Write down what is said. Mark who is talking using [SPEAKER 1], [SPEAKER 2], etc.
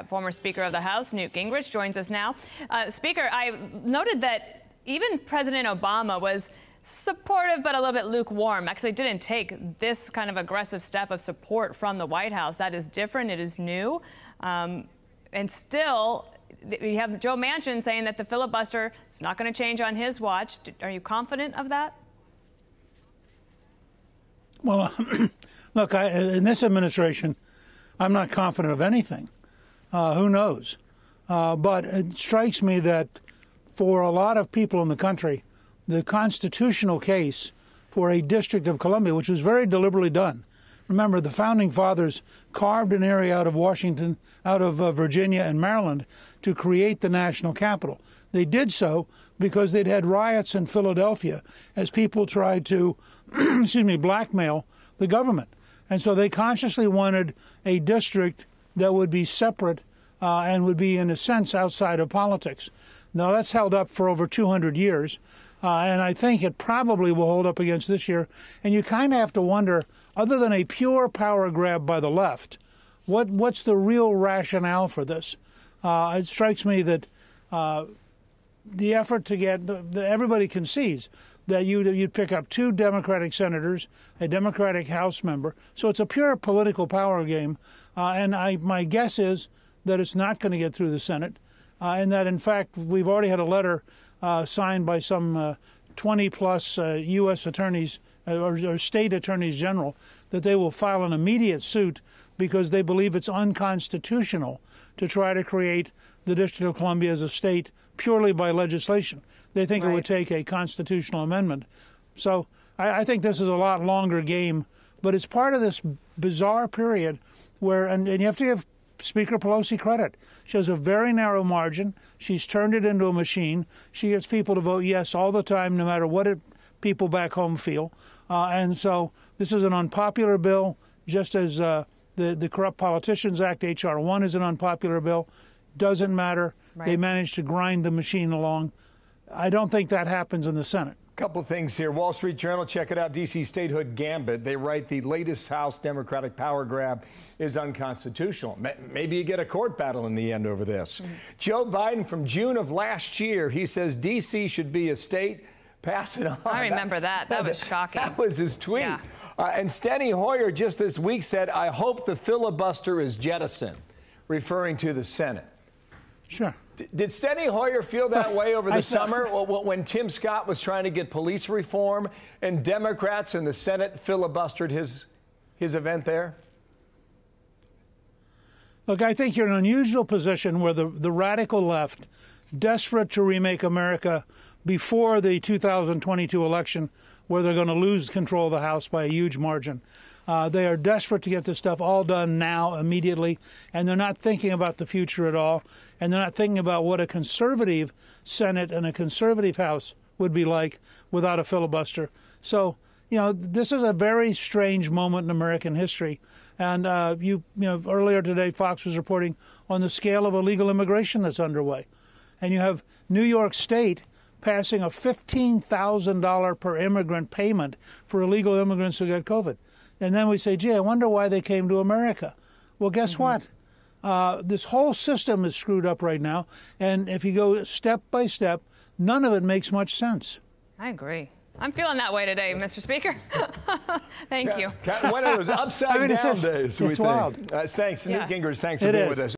[SPEAKER 1] Former Speaker of the House, Newt Gingrich, joins us now. Speaker, I noted that even President Obama was supportive but a little bit lukewarm, actually didn't take this kind of aggressive step of support from the White House. That is different. It is new. And still, we have Joe Manchin saying that the filibuster is not going to change on his watch. Are you confident of that?
[SPEAKER 2] Well, look, in this administration, I'm not confident of anything. Who knows? But it strikes me that for a lot of people in the country, the constitutional case for a District of Columbia, which was very deliberately done. Remember, the Founding Fathers carved an area out of Washington, out of Virginia and Maryland to create the national capital. They did so because they'd had riots in Philadelphia as people tried to, blackmail the government. And so they consciously wanted a district that would be separate and would be, in a sense, outside of politics. Now, that's held up for over 200 years, and I think it probably will hold up against this year. And you kind of have to wonder, other than a pure power grab by the left, what's the real rationale for this? It strikes me that the effort to get everybody concedes that you'd pick up 2 Democratic senators, a Democratic House member. So it's a pure political power game. And my guess is that it's not going to get through the Senate, and that, in fact, we've already had a letter signed by some 20-plus U.S. attorneys or state attorneys general that they will file an immediate suit because they believe it's unconstitutional to try to create the District of Columbia as a state purely by legislation. They think it would take a constitutional amendment. So I think this is a lot longer game, but it's part of this bizarre period where, and you have to give Speaker Pelosi credit. She has a very narrow margin. She's turned it into a machine. She gets people to vote yes all the time, no matter what people back home feel. And so this is an unpopular bill, just as the Corrupt Politicians Act, H.R. 1, is an unpopular bill. Doesn't matter. Right. They managed to grind the machine along. I don't think that happens in the Senate.
[SPEAKER 3] Couple of things here. Wall Street Journal, check it out. D.C. Statehood Gambit. They write the latest House Democratic power grab is unconstitutional. Maybe you get a court battle in the end over this. Joe Biden, from June of last year, he says D.C. should be a state. Pass it on.
[SPEAKER 1] I remember that. That was shocking.
[SPEAKER 3] That was his tweet.
[SPEAKER 1] Yeah.
[SPEAKER 3] And Steny Hoyer just this week said, I hope the filibuster is jettisoned, referring to the Senate.
[SPEAKER 2] Sure.
[SPEAKER 3] Did Steny Hoyer feel that way over the summer when Tim Scott was trying to get police reform and Democrats in the Senate filibustered his event there?
[SPEAKER 2] Look, I think you're in an unusual position where the radical left, desperate to remake America before the 2022 election, where they're going to lose control of the House by a huge margin. They are desperate to get this stuff all done now, immediately, and they're not thinking about the future at all, and they're not thinking about what a conservative Senate and a conservative House would be like without a filibuster. So, this is a very strange moment in American history. And, earlier today, Fox was reporting on the scale of illegal immigration that's underway. And you have New York State passing a $15,000 per immigrant payment for illegal immigrants who get COVID. And then we say, gee, I wonder why they came to America. Well, guess what? This whole system is screwed up right now. And if you go step by step, none of it makes much sense.
[SPEAKER 1] I agree. I'm feeling that way today, Mr. Speaker. Thank you.
[SPEAKER 3] One of those upside down days.
[SPEAKER 2] It's wild.
[SPEAKER 3] Thanks, Newt Gingrich. Thanks for being with us.